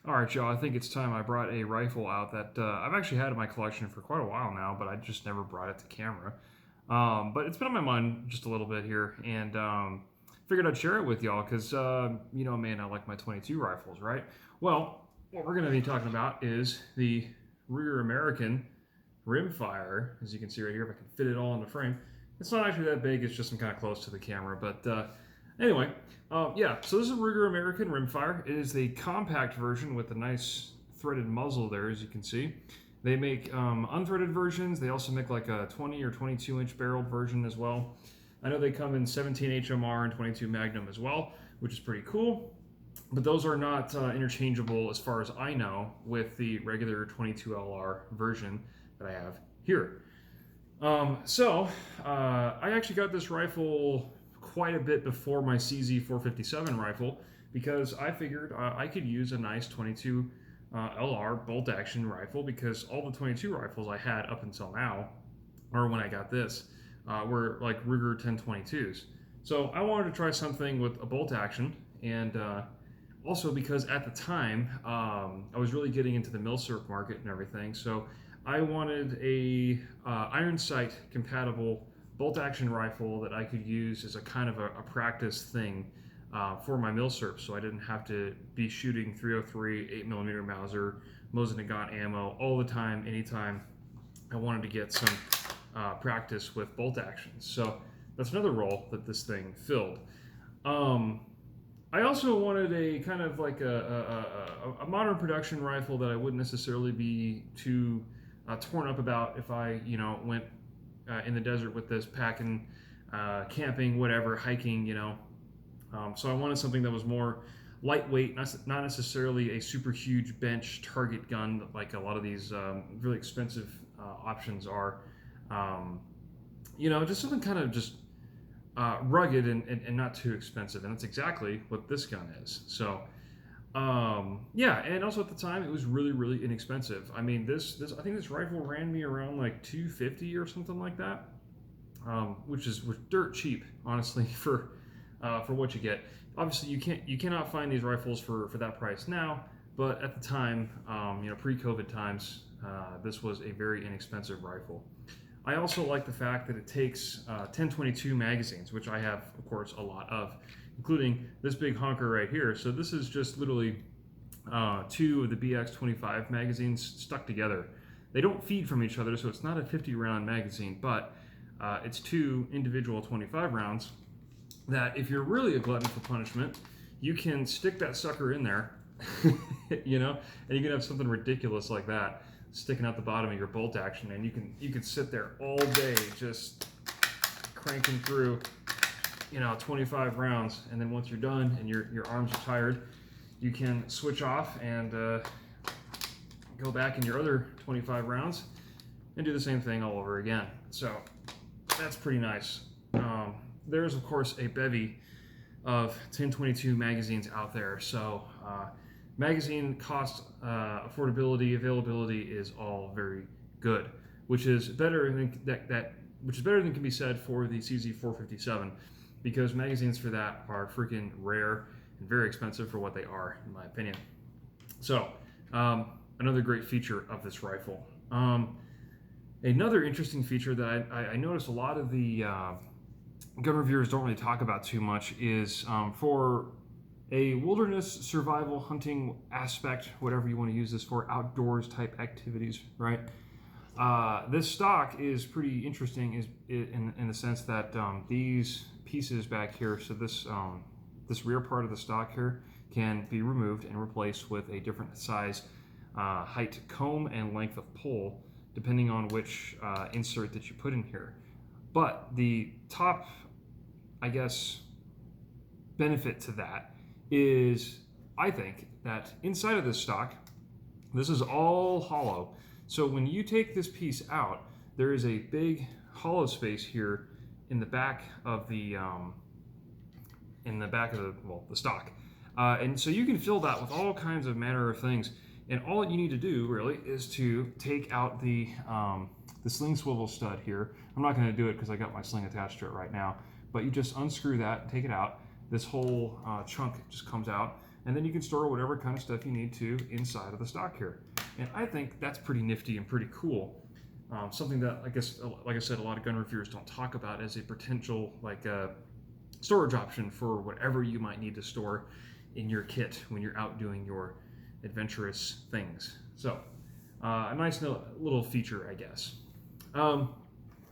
All right, y'all. I think it's time I brought a rifle out that I've actually had in my collection for quite a while now, but I just never brought it to camera. But it's been on my mind just a little bit here, and figured I'd share it with y'all because man, I like my 22 rifles, right? Well, what we're going to be talking about is the Ruger American Rimfire, as you can see right here. If I can fit it all in the frame, it's not actually that big. It's just I'm kind of close to the camera, but anyway, yeah, so this is a Ruger American Rimfire. It is the compact version with a nice threaded muzzle there, as you can see. They make unthreaded versions. They also make like a 20 or 22 inch barreled version as well. I know they come in 17 HMR and 22 Magnum as well, which is pretty cool. But those are not interchangeable, as far as I know, with the regular 22LR version that I have here. I actually got this rifle quite a bit before my CZ457 rifle because I figured I could use a nice 22 LR bolt action rifle because all the 22 rifles I had up until now, or when I got this, were like Ruger 1022s. So I wanted to try something with a bolt action, and also because at the time I was really getting into the milsurp market and everything. So I wanted a iron sight compatible bolt action rifle that I could use as a kind of a practice thing for my milsurp, so I didn't have to be shooting 303 8mm Mauser Mosin Nagant ammo all the time, anytime I wanted to get some practice with bolt actions. So that's another role that this thing filled. I also wanted a kind of like a modern production rifle that I wouldn't necessarily be too torn up about if I, went in the desert with this, packing, camping, whatever, hiking, So I wanted something that was more lightweight, not necessarily a super huge bench target gun like a lot of these really expensive options are. Just something kind of just rugged and not too expensive, and that's exactly what this gun is. So yeah, and also at the time it was really, really inexpensive. I mean, this I think this rifle ran me around like 250 or something like that, which was dirt cheap, honestly, for what you get. Obviously, you cannot find these rifles for that price now, but at the time, pre-COVID times, this was a very inexpensive rifle. I also like the fact that it takes 1022 magazines, which I have, of course, a lot of, including this big honker right here. So this is just literally two of the BX25 magazines stuck together. They don't feed from each other, so it's not a 50-round magazine, but it's two individual 25 rounds that if you're really a glutton for punishment, you can stick that sucker in there, and you can have something ridiculous like that sticking out the bottom of your bolt action, and you can sit there all day just cranking through 25 rounds, and then once you're done and your arms are tired, you can switch off and go back in your other 25 rounds and do the same thing all over again. So that's pretty nice. There's of course a bevy of 1022 magazines out there, so magazine cost, affordability, availability is all very good, which is better than can be said for the CZ457, because magazines for that are freaking rare and very expensive for what they are, in my opinion. So another great feature of this rifle. Another interesting feature that I noticed a lot of the gun reviewers don't really talk about too much is for a wilderness survival hunting aspect, whatever you want to use this for, outdoors type activities, right? This stock is pretty interesting in the sense that these pieces back here, so this rear part of the stock here can be removed and replaced with a different size height comb and length of pole, depending on which insert that you put in here. But the top, I guess, benefit to that is, I think, that inside of this stock, this is all hollow. So when you take this piece out, there is a big hollow space here in the back of the the stock, and so you can fill that with all kinds of manner of things. And all you need to do really is to take out the sling swivel stud here. I'm not going to do it because I got my sling attached to it right now, but you just unscrew that, take it out. This whole chunk just comes out. and then you can store whatever kind of stuff you need to inside of the stock here. And I think that's pretty nifty and pretty cool. Something that I guess, like I said, a lot of gun reviewers don't talk about as a potential storage option for whatever you might need to store in your kit when you're out doing your adventurous things. So a nice little feature, I guess.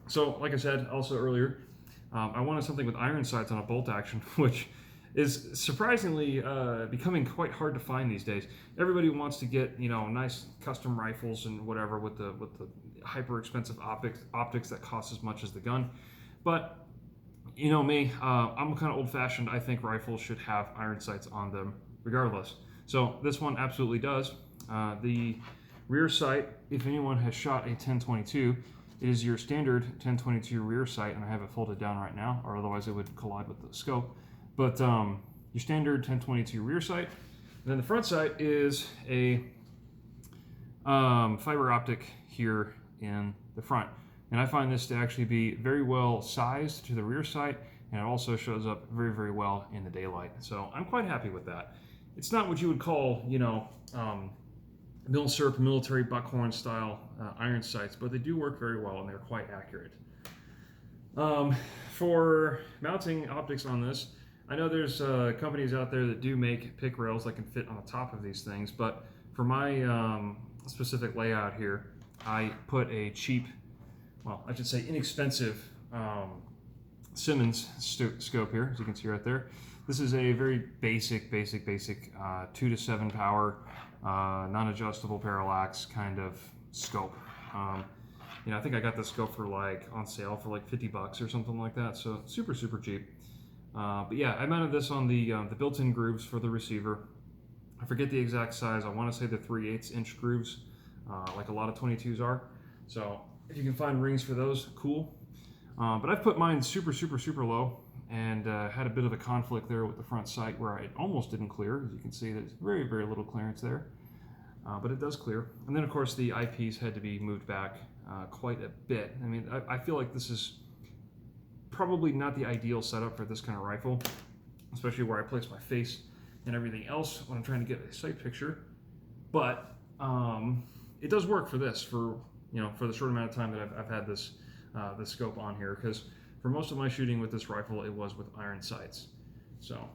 So like I said also earlier, I wanted something with iron sights on a bolt action, which is surprisingly becoming quite hard to find these days. Everybody wants to get, you know, nice custom rifles and whatever with the hyper expensive optics that cost as much as the gun. But you know me, I'm kind of old fashioned. I think rifles should have iron sights on them regardless. So this one absolutely does. The rear sight, if anyone has shot a 1022, it is your standard 1022 rear sight, and I have it folded down right now, or otherwise it would collide with the scope. But your standard 1022 rear sight. And then the front sight is a fiber optic here in the front. And I find this to actually be very well sized to the rear sight, and it also shows up very, very well in the daylight. So I'm quite happy with that. It's not what you would call, you know, Milsurp military buckhorn style iron sights, but they do work very well and they're quite accurate. For mounting optics on this, I know there's companies out there that do make pick rails that can fit on the top of these things, but for my specific layout here, I put a cheap, well, I should say inexpensive Simmons scope here, as you can see right there. This is a very basic 2 to 7 power, non-adjustable parallax kind of scope. You know, I think I got this scope for on sale for like $50 or something like that, so super cheap. But yeah, I mounted this on the built-in grooves for the receiver. I forget the exact size. I want to say the 3/8 inch grooves, like a lot of 22s are. So if you can find rings for those, cool. But I've put mine super low, and had a bit of a conflict there with the front sight where I almost didn't clear. As you can see, there's very little clearance there, but it does clear. And then of course the eyepiece had to be moved back quite a bit. I mean, I feel like this is probably not the ideal setup for this kind of rifle, especially where I place my face and everything else when I'm trying to get a sight picture. But it does work for this, for the short amount of time that I've had this scope on here, because for most of my shooting with this rifle, it was with iron sights. So,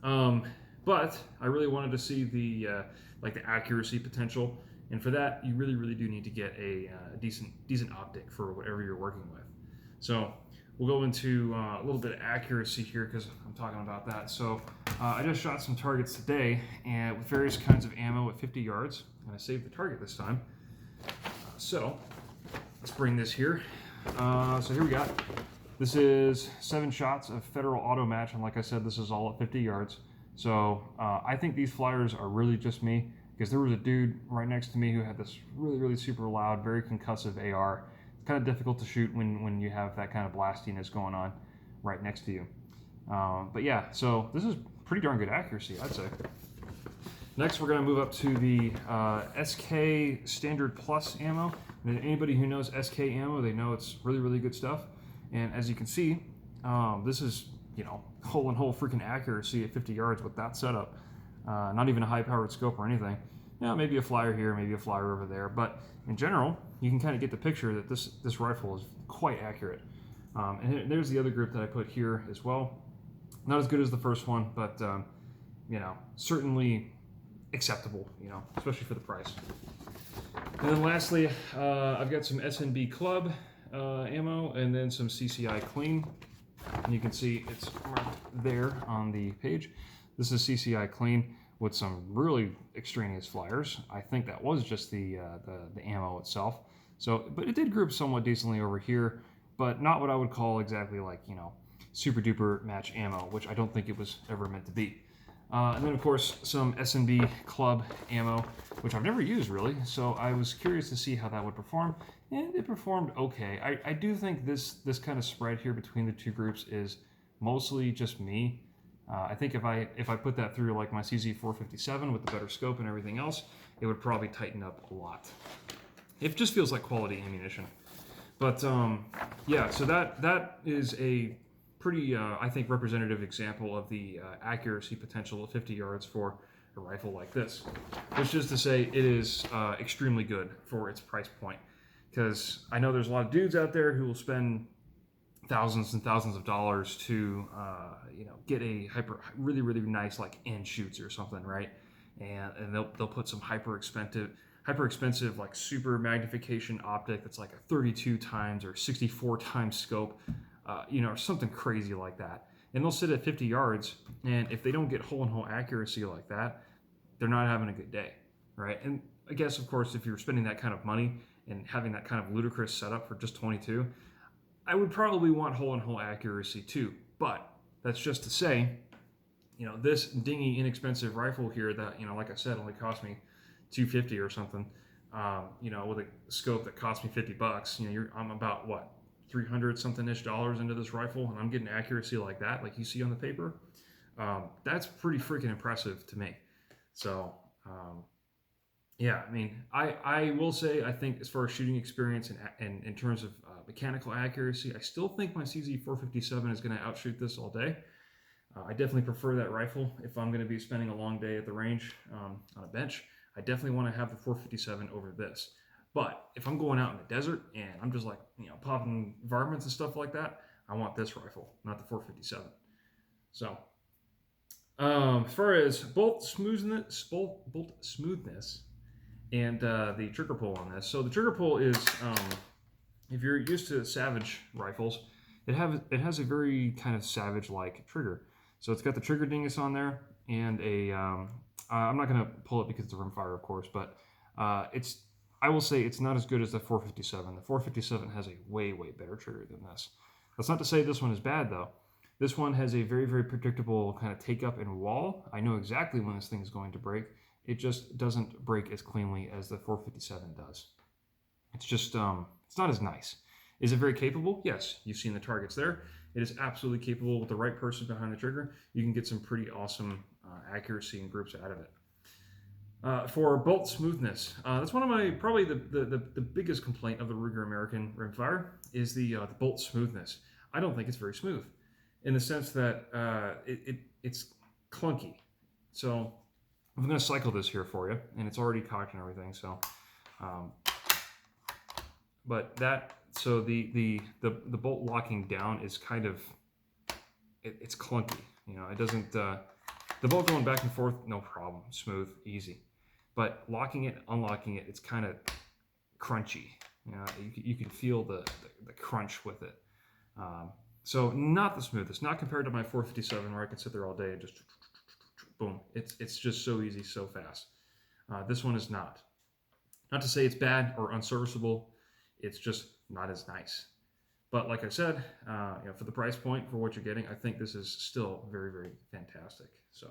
but I really wanted to see the accuracy potential, and for that, you really do need to get a decent optic for whatever you're working with. So we'll go into a little bit of accuracy here because I'm talking about that. So I just shot some targets today, and with various kinds of ammo at 50 yards, and I saved the target this time. So let's bring this here. So here we got, this is 7 shots of Federal Auto Match, and like I said, this is all at 50 yards. So I think these flyers are really just me, because there was a dude right next to me who had this really super loud, very concussive AR. It's kind of difficult to shoot when you have that kind of blastiness going on right next to you. But yeah, so this is pretty darn good accuracy, I'd say. Next, we're going to move up to the SK Standard Plus ammo. And anybody who knows SK ammo, they know it's really good stuff. And as you can see, this is, hole freaking accuracy at 50 yards with that setup. Not even a high-powered scope or anything. Maybe a flyer here, maybe a flyer over there. But in general, you can kind of get the picture that this rifle is quite accurate. And there's the other group that I put here as well. Not as good as the first one, but certainly acceptable, especially for the price. And then lastly, I've got some SNB Club ammo, and then some CCI Clean. And you can see it's marked there on the page. This is CCI Clean with some really extraneous flyers. I think that was just the ammo itself. So, but it did group somewhat decently over here, but not what I would call exactly super duper match ammo, which I don't think it was ever meant to be. And then of course some SNB Club ammo, which I've never used really, so I was curious to see how that would perform, and it performed okay. I do think this kind of spread here between the two groups is mostly just me. I think if I put that through like my CZ457 with the better scope and everything else, it would probably tighten up a lot. It just feels like quality ammunition. But yeah, so that is a pretty, I think, representative example of the accuracy potential of 50 yards for a rifle like this, which is to say it is extremely good for its price point. Because I know there's a lot of dudes out there who will spend thousands and thousands of dollars to get a really really nice like end shoots or something, right? And they'll put some hyper expensive like super magnification optic that's like a 32 times or 64 times scope, or something crazy like that. And they'll sit at 50 yards, and if they don't get hole in hole accuracy like that, they're not having a good day, right? And I guess of course if you're spending that kind of money and having that kind of ludicrous setup for just 22, I would probably want hole in hole accuracy too. But that's just to say, this dingy inexpensive rifle here that, like I said, only cost me $250 or something, with a scope that cost me $50, I'm about what, 300 something ish dollars into this rifle, and I'm getting accuracy like that, like you see on the paper. That's pretty freaking impressive to me. So, yeah, I mean, I will say, I think as far as shooting experience and in terms of mechanical accuracy, I still think my CZ457 is going to outshoot this all day. I definitely prefer that rifle if I'm going to be spending a long day at the range on a bench. I definitely want to have the 457 over this. But if I'm going out in the desert and I'm just like, popping varmints and stuff like that, I want this rifle, not the 457. So, as far as bolt smoothness and the trigger pull on this. So the trigger pull is, if you're used to Savage rifles, it has a very kind of Savage-like trigger. So it's got the trigger dingus on there, and I'm not going to pull it because it's a rimfire, of course, but I will say it's not as good as the 457. The 457 has a way, way better trigger than this. That's not to say this one is bad, though. This one has a very, very predictable kind of take up and wall. I know exactly when this thing is going to break. It just doesn't break as cleanly as the 457 does. It's just, it's not as nice. Is it very capable? Yes, you've seen the targets there. It is absolutely capable. With the right person behind the trigger, you can get some pretty awesome accuracy and groups out of it. For bolt smoothness, that's one of my, probably the biggest complaint of the Ruger American Rimfire is the bolt smoothness. I don't think it's very smooth, in the sense that it's clunky. So I'm going to cycle this here for you, and it's already cocked and everything. So, so the bolt locking down is kind of, it's clunky. It doesn't, the bolt going back and forth, no problem, smooth, easy. But locking it, unlocking it, it's kind of crunchy. You can feel the crunch with it. So not the smoothest, not compared to my 457 where I can sit there all day and just boom. It's just so easy, so fast. This one is not. Not to say it's bad or unserviceable. It's just not as nice. But like I said, for the price point, for what you're getting, I think this is still very, very fantastic. So,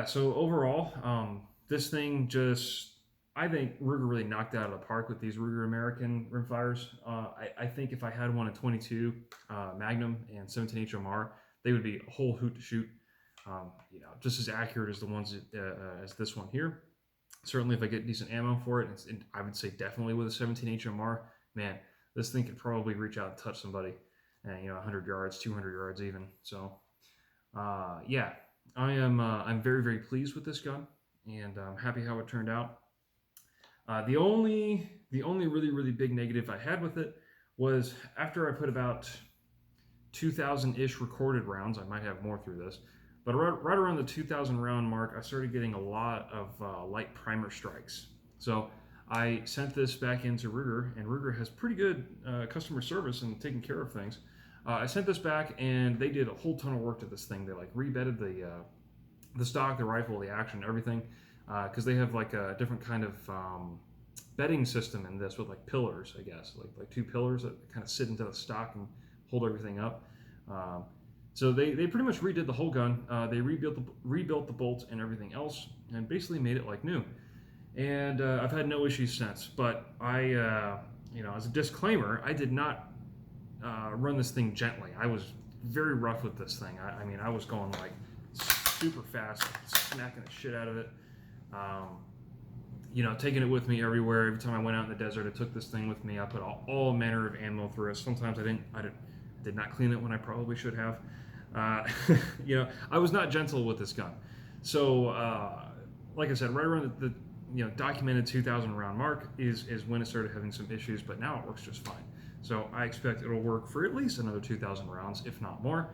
so overall, this thing just, I think Ruger really knocked it out of the park with these Ruger American rimfires. I think if I had one at 22 Magnum and 17 HMR, they would be a whole hoot to shoot. Just as accurate as the ones as this one here. Certainly, if I get decent ammo for it, and I would say definitely with a 17 HMR, man, this thing could probably reach out and touch somebody, and 100 yards, 200 yards even. So, I'm very, very pleased with this gun, and I'm happy how it turned out. The only really, really big negative I had with it was after I put about 2,000-ish recorded rounds. I might have more through this. But right around the 2,000 round mark, I started getting a lot of light primer strikes. So I sent this back into Ruger, and Ruger has pretty good customer service and taking care of things. I sent this back, and they did a whole ton of work to this thing. They like rebedded the stock, the rifle, the action, everything, because they have like a different kind of bedding system in this with like pillars, I guess, like two pillars that kind of sit into the stock and hold everything up. So they pretty much redid the whole gun. They rebuilt the bolts and everything else, and basically made it like new. And I've had no issues since. But I, as a disclaimer, I did not run this thing gently. I was very rough with this thing. I mean, I was going like super fast, smacking the shit out of it. Taking it with me everywhere. Every time I went out in the desert, I took this thing with me. I put all manner of ammo through it. Sometimes I didn't did not clean it when I probably should have. Uh, I was not gentle with this gun. So, like I said, right around the documented 2,000 round mark is when it started having some issues, but now it works just fine. So I expect it'll work for at least another 2,000 rounds, if not more.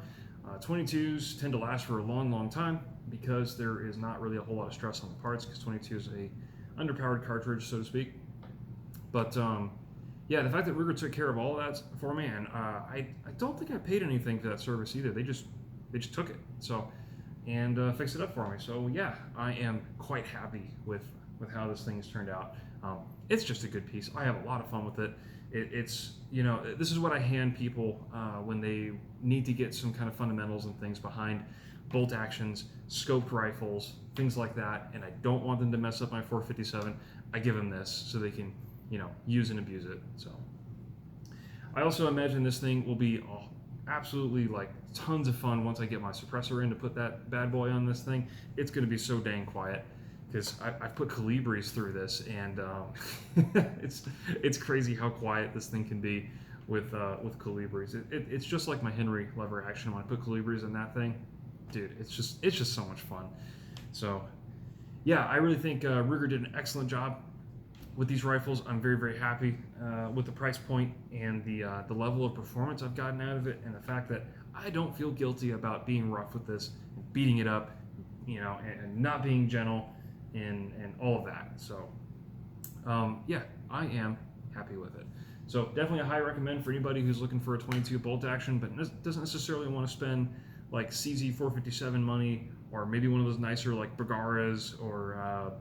22s tend to last for a long, long time because there is not really a whole lot of stress on the parts, because 22 is a underpowered cartridge, so to speak. But yeah, the fact that Ruger took care of all of that for me, and I don't think I paid anything for that service either. They just took it, so, and fixed it up for me. So yeah, I am quite happy with how this thing's turned out. It's just a good piece. I have a lot of fun with it. It's this is what I hand people when they need to get some kind of fundamentals and things behind bolt actions, scoped rifles, things like that, and I don't want them to mess up my 457. I give them this so they can use and abuse it. So I also imagine this thing will be absolutely like tons of fun once I get my suppressor in to put that bad boy on this thing. It's going to be so dang quiet, because I've put Calibris through this, and it's crazy how quiet this thing can be with Calibris. It's just like my Henry lever action when I put Calibris in that thing, dude. It's just so much fun. So yeah, I really think Ruger did an excellent job with these rifles. I'm very, very happy with the price point and the level of performance I've gotten out of it, and the fact that I don't feel guilty about being rough with this, beating it up, and not being gentle, and all of that. So yeah, I am happy with it. So definitely a high recommend for anybody who's looking for a 22 bolt action, but doesn't necessarily want to spend like CZ 457 money, or maybe one of those nicer like Bergaras, or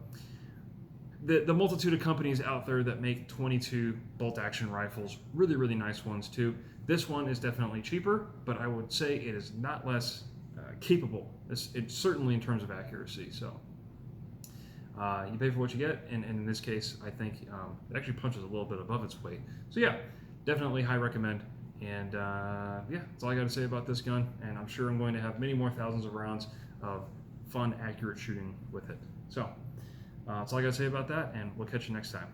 the multitude of companies out there that make 22 bolt action rifles, really, really nice ones too. This one is definitely cheaper, but I would say it is not less capable. It's certainly in terms of accuracy. So you pay for what you get, and in this case, I think it actually punches a little bit above its weight. So yeah, definitely high recommend. And yeah, that's all I got to say about this gun, and I'm sure I'm going to have many more thousands of rounds of fun, accurate shooting with it. So that's all I got to say about that, and we'll catch you next time.